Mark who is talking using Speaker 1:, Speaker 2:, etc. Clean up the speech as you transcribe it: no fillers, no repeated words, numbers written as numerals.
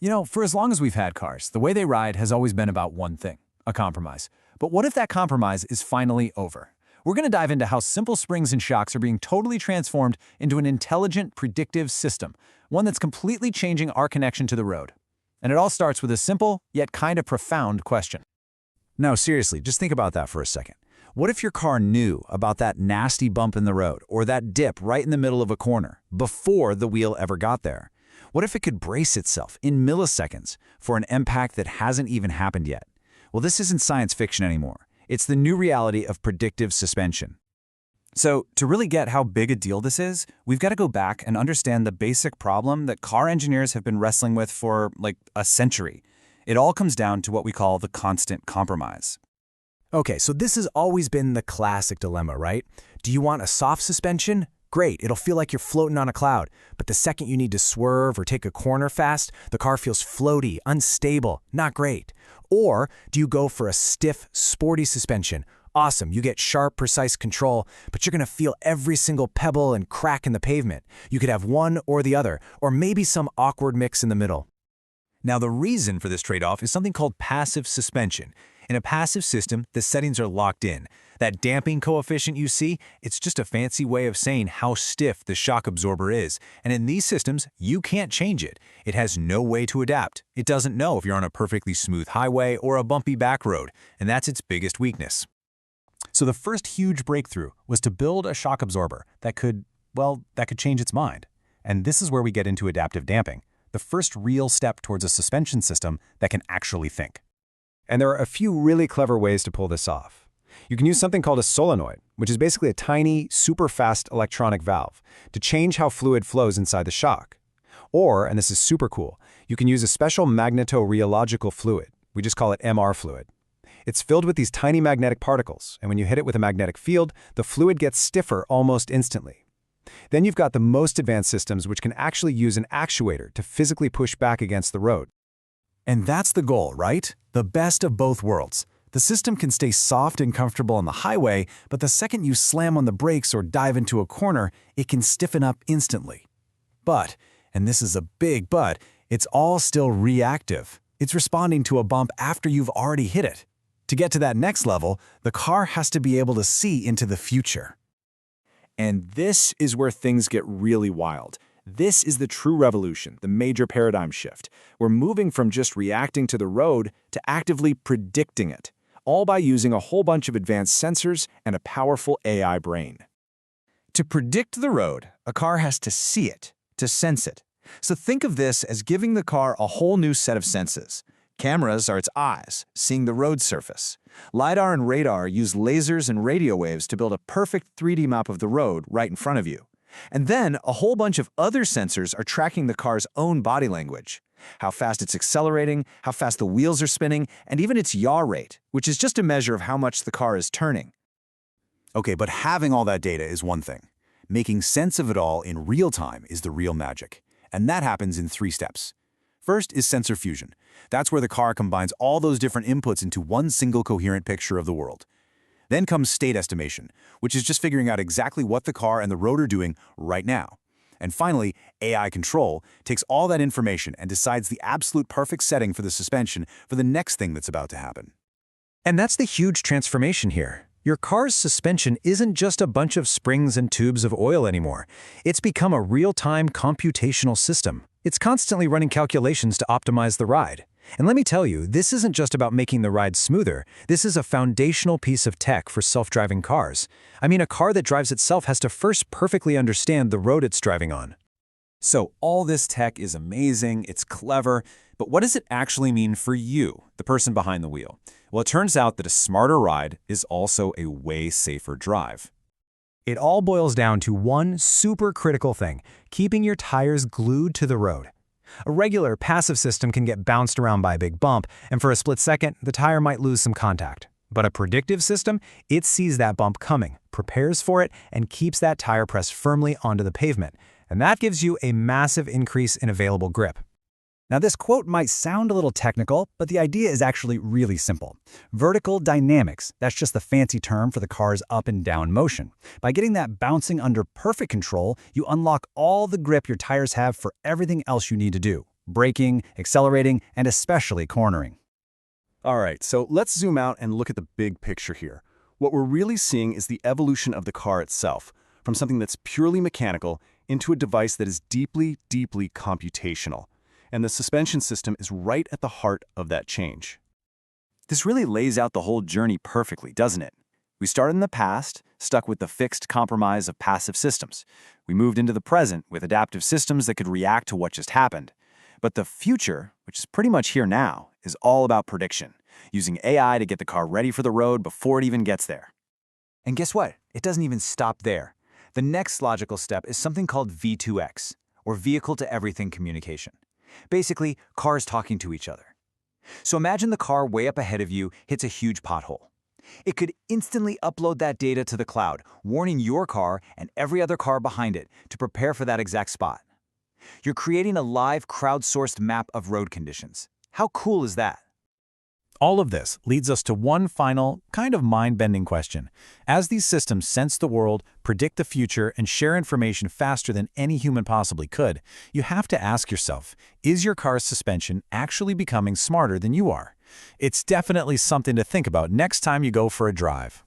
Speaker 1: For as long as we've had cars, the way they ride has always been about one thing, a compromise. But what if that compromise is finally over? We're going to dive into how simple springs and shocks are being totally transformed into an intelligent, predictive system, one that's completely changing our connection to the road. And it all starts with a simple, yet kind of profound question.
Speaker 2: Now, seriously, just think about that for a second. What if your car knew about that nasty bump in the road or that dip right in the middle of a corner before the wheel ever got there? What if it could brace itself in milliseconds for an impact that hasn't even happened yet? Well, this isn't science fiction anymore. It's the new reality of predictive suspension.
Speaker 1: So, to really get how big a deal this is, we've got to go back and understand the basic problem that car engineers have been wrestling with for, a century. It all comes down to what we call the constant compromise.
Speaker 3: Okay, so this has always been the classic dilemma, right? Do you want a soft suspension? Great, it'll feel like you're floating on a cloud. But the second you need to swerve or take a corner fast, the car feels floaty, unstable, not great. Or do you go for a stiff, sporty suspension? Awesome, you get sharp, precise control, but you're going to feel every single pebble and crack in the pavement. You could have one or the other, or maybe some awkward mix in the middle.
Speaker 2: Now, the reason for this trade-off is something called passive suspension. In a passive system, the settings are locked in. That damping coefficient you see, it's just a fancy way of saying how stiff the shock absorber is. And in these systems, you can't change it. It has no way to adapt. It doesn't know if you're on a perfectly smooth highway or a bumpy back road, and that's its biggest weakness.
Speaker 1: So the first huge breakthrough was to build a shock absorber that could change its mind. And this is where we get into adaptive damping, the first real step towards a suspension system that can actually think.
Speaker 4: And there are a few really clever ways to pull this off. You can use something called a solenoid, which is basically a tiny, super fast electronic valve, to change how fluid flows inside the shock. Or, and this is super cool, you can use a special magnetorheological fluid. We just call it MR fluid. It's filled with these tiny magnetic particles, and when you hit it with a magnetic field, the fluid gets stiffer almost instantly. Then you've got the most advanced systems which can actually use an actuator to physically push back against the road.
Speaker 1: And that's the goal, right? The best of both worlds. The system can stay soft and comfortable on the highway, but the second you slam on the brakes or dive into a corner, it can stiffen up instantly. But, and this is a big but, it's all still reactive. It's responding to a bump after you've already hit it. To get to that next level, the car has to be able to see into the future.
Speaker 5: And this is where things get really wild. This is the true revolution, the major paradigm shift. We're moving from just reacting to the road to actively predicting it, all by using a whole bunch of advanced sensors and a powerful AI brain.
Speaker 2: To predict the road, a car has to see it, to sense it. So think of this as giving the car a whole new set of senses. Cameras are its eyes, seeing the road surface. Lidar and radar use lasers and radio waves to build a perfect 3D map of the road right in front of you. And then a whole bunch of other sensors are tracking the car's own body language. How fast it's accelerating, how fast the wheels are spinning, and even its yaw rate, which is just a measure of how much the car is turning. Okay, but having all that data is one thing. Making sense of it all in real time is the real magic. And that happens in 3 steps. First is sensor fusion. That's where the car combines all those different inputs into one single coherent picture of the world. Then comes state estimation, which is just figuring out exactly what the car and the road are doing right now. And finally, AI control takes all that information and decides the absolute perfect setting for the suspension for the next thing that's about to happen.
Speaker 3: And that's the huge transformation here. Your car's suspension isn't just a bunch of springs and tubes of oil anymore. It's become a real-time computational system. It's constantly running calculations to optimize the ride. And let me tell you, this isn't just about making the ride smoother. This is a foundational piece of tech for self-driving cars. I mean, a car that drives itself has to first perfectly understand the road it's driving on.
Speaker 1: So all this tech is amazing, it's clever, but what does it actually mean for you, the person behind the wheel? Well, it turns out that a smarter ride is also a way safer drive.
Speaker 3: It all boils down to one super critical thing: keeping your tires glued to the road. A regular passive system can get bounced around by a big bump, and for a split second, the tire might lose some contact. But a predictive system, it sees that bump coming, prepares for it, and keeps that tire pressed firmly onto the pavement. And that gives you a massive increase in available grip.
Speaker 6: Now, this quote might sound a little technical, but the idea is actually really simple. Vertical dynamics, that's just the fancy term for the car's up and down motion. By getting that bouncing under perfect control, you unlock all the grip your tires have for everything else you need to do. braking, accelerating, and especially cornering.
Speaker 5: All right, so let's zoom out and look at the big picture here. What we're really seeing is the evolution of the car itself, from something that's purely mechanical into a device that is deeply, deeply computational. And the suspension system is right at the heart of that change.
Speaker 2: This really lays out the whole journey perfectly, doesn't it? We started in the past, stuck with the fixed compromise of passive systems. We moved into the present with adaptive systems that could react to what just happened. But the future, which is pretty much here now, is all about prediction, using AI to get the car ready for the road before it even gets there. And guess what? It doesn't even stop there. The next logical step is something called V2X, or vehicle-to-everything communication. Basically, cars talking to each other. So imagine the car way up ahead of you hits a huge pothole. It could instantly upload that data to the cloud, warning your car and every other car behind it to prepare for that exact spot. You're creating a live, crowdsourced map of road conditions. How cool is that?
Speaker 1: All of this leads us to one final, kind of mind-bending question. As these systems sense the world, predict the future, and share information faster than any human possibly could, you have to ask yourself, is your car's suspension actually becoming smarter than you are? It's definitely something to think about next time you go for a drive.